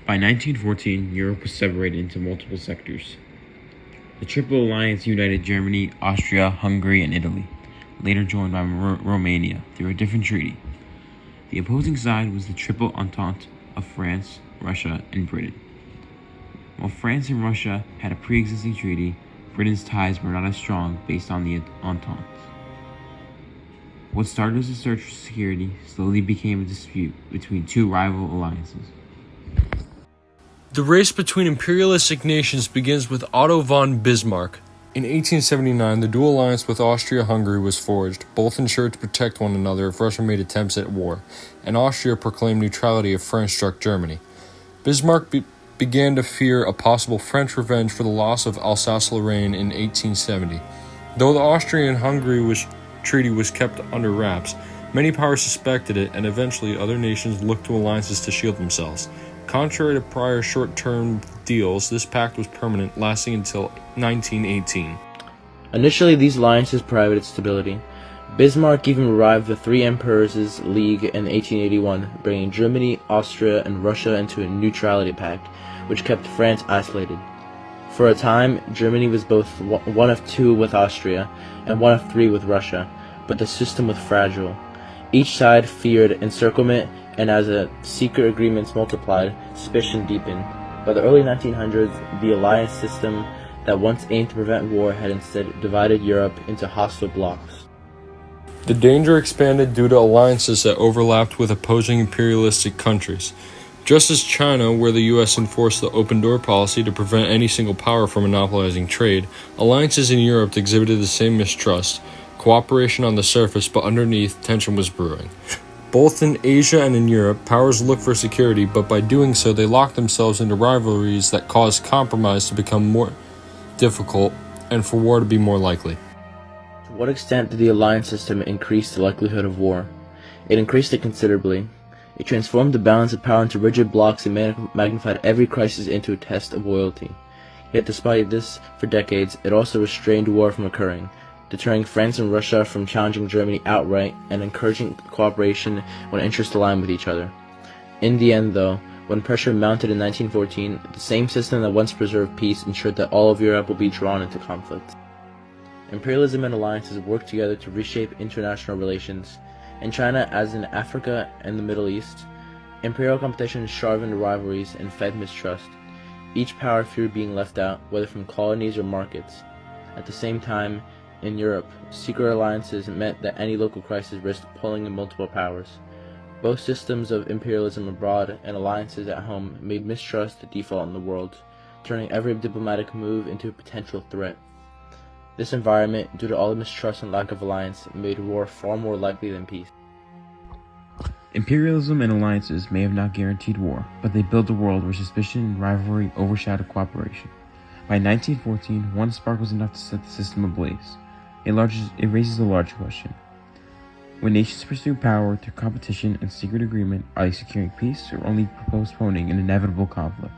By 1914, Europe was separated into multiple sectors. The Triple Alliance united Germany, Austria, Hungary, and Italy, later joined by Romania through a different treaty. The opposing side was the Triple Entente of France, Russia, and Britain. While France and Russia had a pre-existing treaty, Britain's ties were not as strong based on the Entente. What started as a search for security slowly became a dispute between two rival alliances. The race between imperialistic nations begins with Otto von Bismarck. In 1879, the dual alliance with Austria-Hungary was forged, both ensured to protect one another if Russia made attempts at war, and Austria proclaimed neutrality if France struck Germany. Bismarck began to fear a possible French revenge for the loss of Alsace-Lorraine in 1870. Though the Austrian-Hungary treaty was kept under wraps, many powers suspected it, and eventually other nations looked to alliances to shield themselves. Contrary to prior short-term deals, this pact was permanent, lasting until 1918. Initially, these alliances provided stability. Bismarck even revived the Three Emperors' League in 1881, bringing Germany, Austria, and Russia into a neutrality pact, which kept France isolated. For a time, Germany was both one of two with Austria and one of three with Russia, but the system was fragile. Each side feared encirclement, and as the secret agreements multiplied, suspicion deepened. By the early 1900s, the alliance system that once aimed to prevent war had instead divided Europe into hostile blocs. The danger expanded due to alliances that overlapped with opposing imperialistic countries. Just as China, where the U.S. enforced the open-door policy to prevent any single power from monopolizing trade, alliances in Europe exhibited the same mistrust, cooperation on the surface, but underneath, tension was brewing. Both in Asia and in Europe, powers looked for security, but by doing so, they locked themselves into rivalries that caused compromise to become more difficult and for war to be more likely. To what extent did the alliance system increase the likelihood of war? It increased it considerably. It transformed the balance of power into rigid blocks and magnified every crisis into a test of loyalty. Yet despite this, for decades, it also restrained war from occurring, deterring France and Russia from challenging Germany outright and encouraging cooperation when interests aligned with each other. In the end, though, when pressure mounted in 1914, the same system that once preserved peace ensured that all of Europe will be drawn into conflict. Imperialism and alliances worked together to reshape international relations. In China, as in Africa and the Middle East, imperial competition sharpened rivalries and fed mistrust. Each power feared being left out, whether from colonies or markets. At the same time, in Europe, secret alliances meant that any local crisis risked pulling in multiple powers. Both systems of imperialism abroad and alliances at home made mistrust the default in the world, turning every diplomatic move into a potential threat. This environment, due to all the mistrust and lack of alliance, made war far more likely than peace. Imperialism and alliances may have not guaranteed war, but they built a world where suspicion and rivalry overshadowed cooperation. By 1914, one spark was enough to set the system ablaze. It raises a large question. When nations pursue power through competition and secret agreement, are they securing peace or only postponing an inevitable conflict?